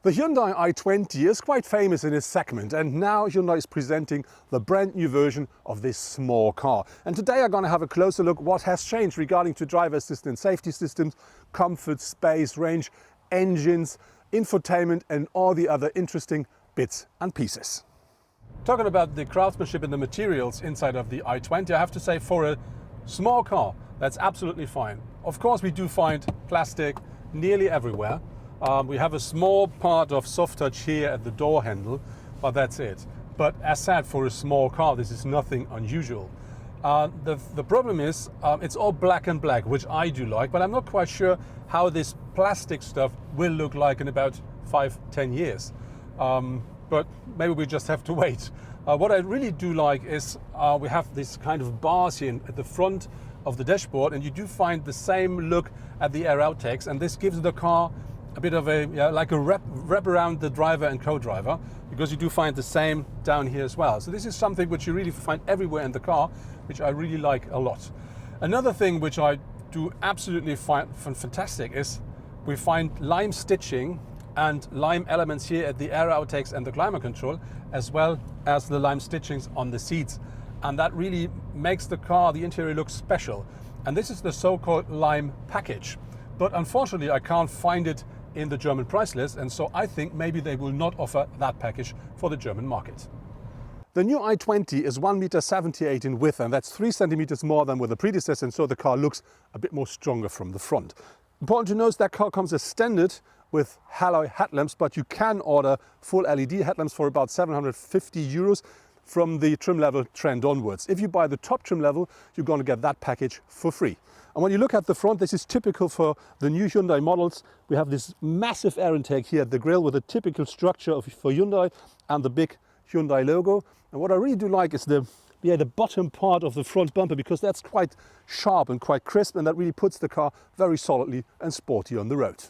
The Hyundai i20 is quite famous in its segment, and now Hyundai is presenting the brand new version of this small car. And today I'm going to have a closer look what has changed regarding to driver assistance safety systems, comfort, space, range, engines, infotainment and all the other interesting bits and pieces. Talking about the craftsmanship and the materials inside of the i20, I have to say for a small car that's absolutely fine. Of course we do find plastic nearly everywhere. We have a small part of soft touch here at the door handle, but that's it. But as said, for a small car, this is nothing unusual. The problem is it's all black and black, which I do like, but I'm not quite sure how this plastic stuff will look like in about 5-10 years. But maybe we just have to wait. What I really do like is we have this kind of bars here at the front of the dashboard, and you do find the same look at the air outtakes, and this gives the car a bit of a, like a wrap around the driver and co-driver, because you do find the same down here as well. So this is something which you really find everywhere in the car, which I really like a lot. Another thing which I do absolutely find fantastic is we find lime stitching and lime elements here at the air outtakes and the climate control, as well as the lime stitchings on the seats. And that really makes the car, the interior, look special. And this is the so-called lime package. But unfortunately, I can't find it in the German price list, and so I think maybe they will not offer that package for the German market. The new i20 is 1.78 meters in width, and that's 3 centimeters more than with the predecessor, and so the car looks a bit more stronger from the front. Important to note that car comes as standard with alloy headlamps, but you can order full LED headlamps for about 750 euros from the trim level trend onwards. If you buy the top trim level, you're going to get that package for free. And when you look at the front, this is typical for the new Hyundai models. We have this massive air intake here at the grille with a typical structure for Hyundai and the big Hyundai logo. And what I really do like is the bottom part of the front bumper, because that's quite sharp and quite crisp, and that really puts the car very solidly and sporty on the road.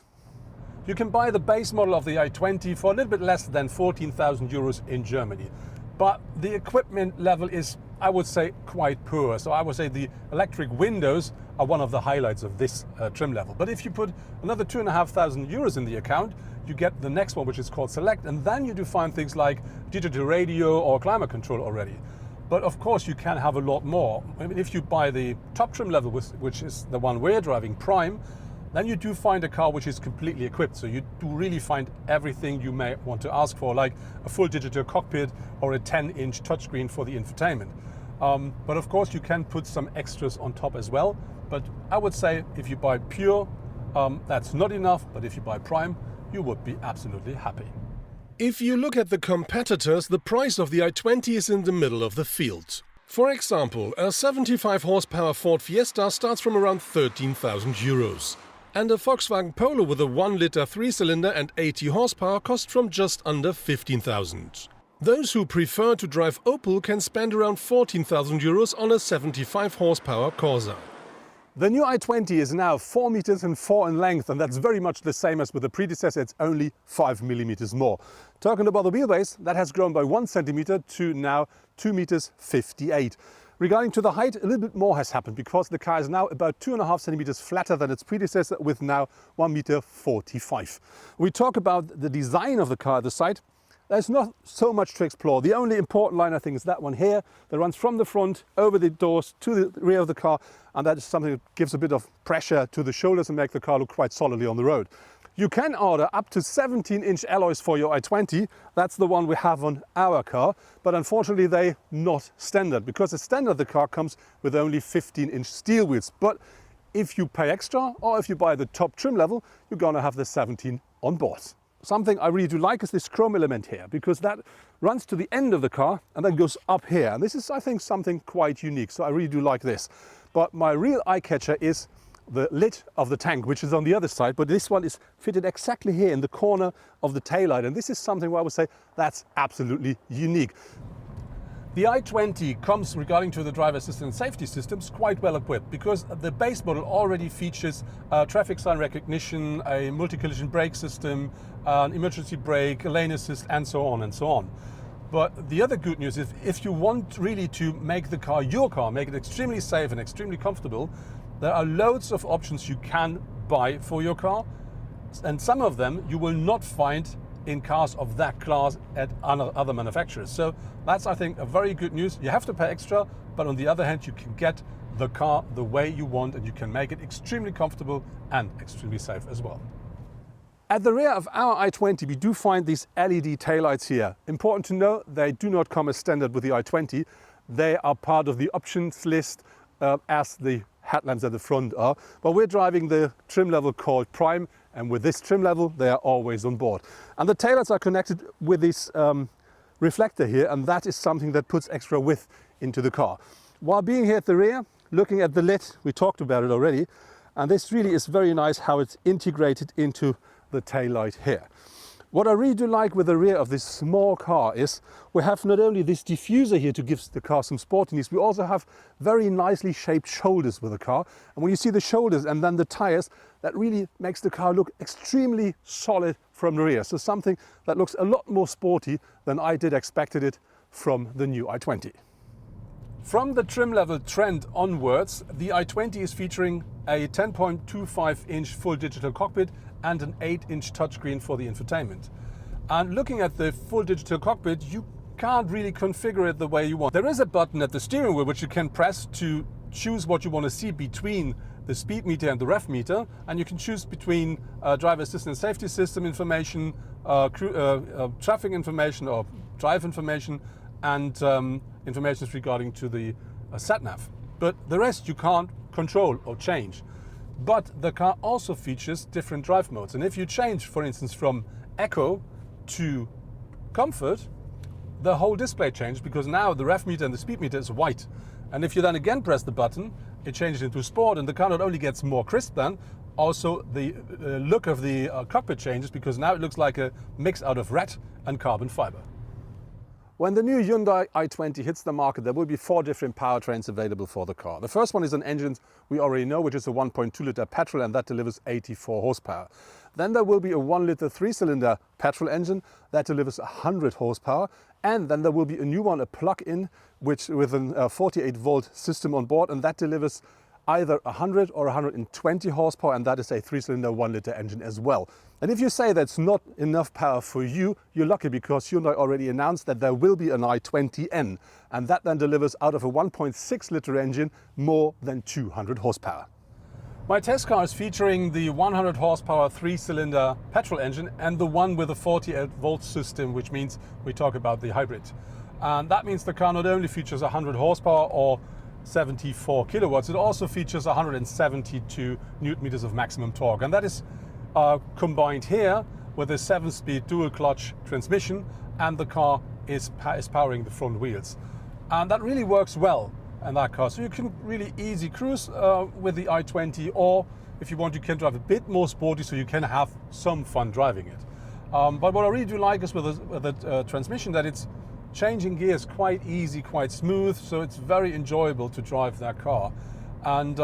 You can buy the base model of the i20 for a little bit less than 14,000 euros in Germany. But the equipment level is, I would say, quite poor. So I would say the electric windows are one of the highlights of this trim level. But if you put another 2,500 euros in the account, you get the next one, which is called Select, and then you do find things like digital radio or climate control already. But of course you can have a lot more. I mean, if you buy the top trim level, which is the one we're driving, Prime, then you do find a car which is completely equipped. So you do really find everything you may want to ask for, like a full digital cockpit or a 10-inch touchscreen for the infotainment. But of course you can put some extras on top as well. But I would say if you buy Pure, that's not enough. But if you buy Prime, you would be absolutely happy. If you look at the competitors, the price of the i20 is in the middle of the field. For example, a 75 horsepower Ford Fiesta starts from around 13,000 euros. And a Volkswagen Polo with a 1-liter 3-cylinder and 80 horsepower costs from just under 15,000. Those who prefer to drive Opel can spend around 14,000 euros on a 75 horsepower Corsa. The new i20 is now 4 meters and 4 in length, and that's very much the same as with the predecessor. It's only 5 millimeters more. Talking about the wheelbase, that has grown by 1 centimeter to now 2 meters 58. Regarding to the height, a little bit more has happened, because the car is now about 2.5 centimeters flatter than its predecessor, with now 1 meter 45. We talk about the design of the car at the side. There's not so much to explore. The only important line, I think, is that one here that runs from the front over the doors to the rear of the car, and that is something that gives a bit of pressure to the shoulders and make the car look quite solidly on the road. You can order up to 17-inch alloys for your i20. That's the one we have on our car, but unfortunately they're not standard, because the standard the car comes with only 15-inch steel wheels. But if you pay extra, or if you buy the top trim level, you're going to have the 17 on board. Something I really do like is this chrome element here, because that runs to the end of the car and then goes up here. And this is, I think, something quite unique. So I really do like this. But my real eye catcher is the lid of the tank, which is on the other side, but this one is fitted exactly here in the corner of the taillight, and this is something where I would say that's absolutely unique. The i20 comes, regarding to the driver assistance safety systems, quite well equipped, because the base model already features traffic sign recognition, a multi-collision brake system, an emergency brake, a lane assist, and so on and so on. But the other good news is, if you want really to make the car your car, make it extremely safe and extremely comfortable, there are loads of options you can buy for your car, and some of them you will not find in cars of that class at other manufacturers. So that's, I think, a very good news. You have to pay extra, but on the other hand, you can get the car the way you want and you can make it extremely comfortable and extremely safe as well. At the rear of our i20, we do find these LED taillights here. Important to know, they do not come as standard with the i20. They are part of the options list as the headlamps at the front are. But we're driving the trim level called Prime, and with this trim level, they are always on board. And the taillights are connected with this reflector here, and that is something that puts extra width into the car. While being here at the rear, looking at the lid, we talked about it already, and this really is very nice how it's integrated into the taillight here. What I really do like with the rear of this small car is we have not only this diffuser here to give the car some sportiness, we also have very nicely shaped shoulders with the car. And when you see the shoulders and then the tires, that really makes the car look extremely solid from the rear. So something that looks a lot more sporty than I did expected it from the new i20. From the trim level trend onwards, the i20 is featuring a 10.25-inch full digital cockpit and an 8-inch touchscreen for the infotainment. And looking at the full digital cockpit, you can't really configure it the way you want. There is a button at the steering wheel which you can press to choose what you want to see between the speed meter and the rev meter, and you can choose between driver assistance safety system information, traffic information or drive information, and information regarding to the sat-nav. But the rest you can't control or change. But the car also features different drive modes. And if you change, for instance, from Eco to Comfort, the whole display changes because now the rev meter and the speed meter is white. And if you then again press the button, it changes into Sport, and the car not only gets more crisp then, also the look of the cockpit changes because now it looks like a mix out of red and carbon fiber. When the new Hyundai i20 hits the market, there will be 4 different powertrains available for the car. The first one is an engine we already know, which is a 1.2-liter petrol, and that delivers 84 horsepower. Then there will be a 1-liter 3-cylinder petrol engine that delivers 100 horsepower. And then there will be a new one, a plug-in, which with a 48-volt system on board, and that delivers either 100 or 120 horsepower, and that is a 3-cylinder 1-liter engine as well. And if you say that's not enough power for you, you're lucky because Hyundai already announced that there will be an i20N, and that then delivers out of a 1.6-liter engine more than 200 horsepower. My test car is featuring the 100 horsepower 3-cylinder petrol engine and the one with a 48-volt system, which means we talk about the hybrid. And that means the car not only features 100 horsepower or 74 kilowatts, it also features 172 newton meters of maximum torque. And that is combined here with a 7-speed dual clutch transmission, and the car is powering the front wheels. And that really works well in that car. So you can really easy cruise with the i20, or if you want, you can drive a bit more sporty so you can have some fun driving it. But what I really do like is with the transmission that it's changing gears quite easy, quite smooth, so it's very enjoyable to drive that car. And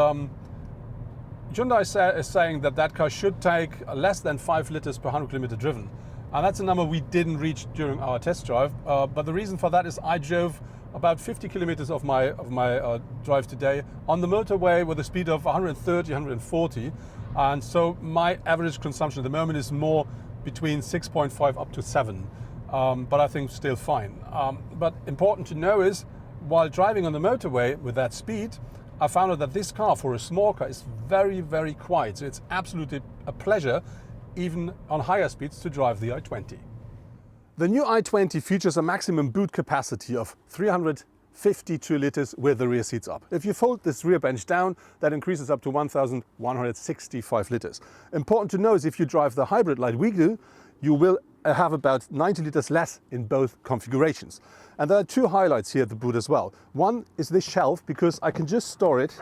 Hyundai is saying that that car should take less than 5 liters per 100 kilometer driven. And that's a number we didn't reach during our test drive. But the reason for that is I drove about 50 kilometers of my drive today on the motorway with a speed of 130, 140. And so my average consumption at the moment is more between 6.5 up to 7. But I think still fine. But important to know is, while driving on the motorway with that speed, I found out that this car, for a small car, is very, very quiet. So it's absolutely a pleasure, even on higher speeds, to drive the i20. The new i20 features a maximum boot capacity of 352 liters with the rear seats up. If you fold this rear bench down, that increases up to 1,165 liters. Important to know is if you drive the hybrid like we do, you will have about 90 liters less in both configurations. And there are 2 highlights here at the boot as well. One is this shelf, because I can just store it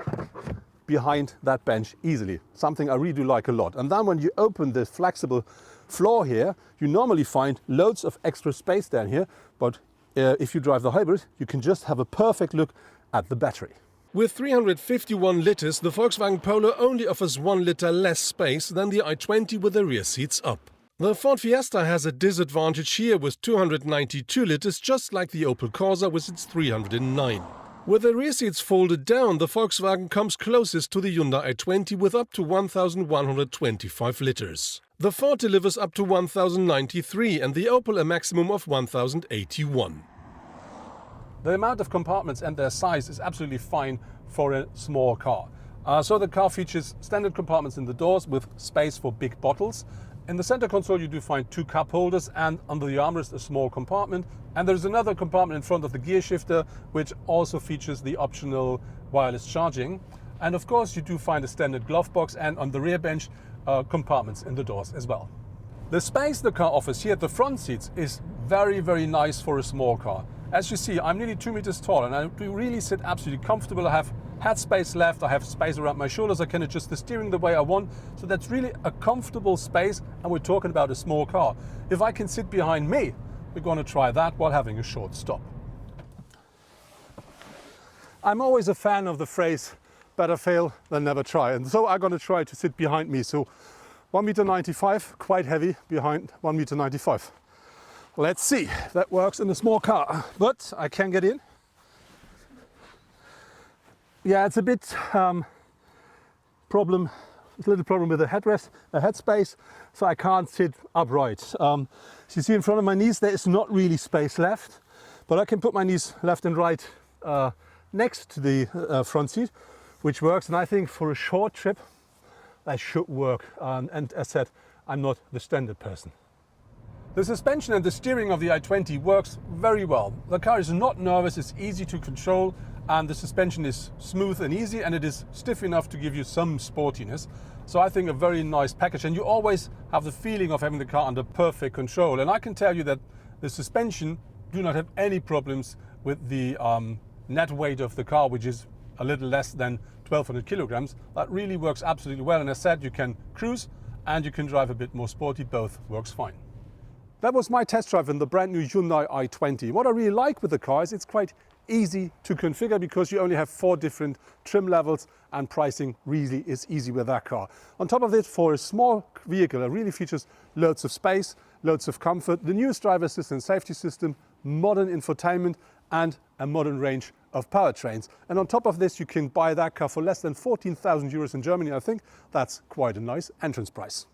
behind that bench easily, something I really do like a lot. And then when you open the flexible floor here, you normally find loads of extra space down here, but if you drive the hybrid, you can just have a perfect look at the battery. With 351 liters, the Volkswagen Polo only offers 1 liter less space than the i20 with the rear seats up. The Ford Fiesta has a disadvantage here with 292 liters, just like the Opel Corsa with its 309. With the rear seats folded down, the Volkswagen comes closest to the Hyundai i20 with up to 1,125 liters. The Ford delivers up to 1093 and the Opel a maximum of 1081. The amount of compartments and their size is absolutely fine for a small car. So the car features standard compartments in the doors with space for big bottles. In the center console you do find 2 cup holders, and under the armrest a small compartment. And there's another compartment in front of the gear shifter which also features the optional wireless charging. And of course you do find a standard glove box, and on the rear bench compartments in the doors as well. The space the car offers here at the front seats is very, very nice for a small car. As you see, I'm nearly 2 meters tall and I do really sit absolutely comfortable. I have head space left, I have space around my shoulders, I can adjust the steering the way I want. So that's really a comfortable space, and we're talking about a small car. If I can sit behind me, we're going to try that while having a short stop. I'm always a fan of the phrase, better fail than never try. And so I'm going to try to sit behind me. So 1.95 meters, quite heavy behind 1.95 meters. Let's see if that works in a small car, but I can get in. Yeah, it's a bit a little problem with the headrest, the headspace, so I can't sit upright. As you see in front of my knees, there is not really space left, but I can put my knees left and right next to the front seat, which works. And I think for a short trip, that should work. And as said, I'm not the standard person. The suspension and the steering of the i20 works very well. The car is not nervous, it's easy to control, and the suspension is smooth and easy, and it is stiff enough to give you some sportiness. So I think a very nice package, and you always have the feeling of having the car under perfect control. And I can tell you that the suspension do not have any problems with the net weight of the car, which is a little less than 1200 kilograms. That really works absolutely well, and as said, you can cruise and you can drive a bit more sporty. Both works fine. That was my test drive in the brand new Hyundai i20. What I really like with the car is it's quite easy to configure because you only have 4 different trim levels, and pricing really is easy with that car. On top of it, for a small vehicle, it really features loads of space, loads of comfort, the newest driver assistance safety system, modern infotainment, and a modern range of powertrains. And on top of this, you can buy that car for less than 14,000 euros in Germany. I think that's quite a nice entrance price.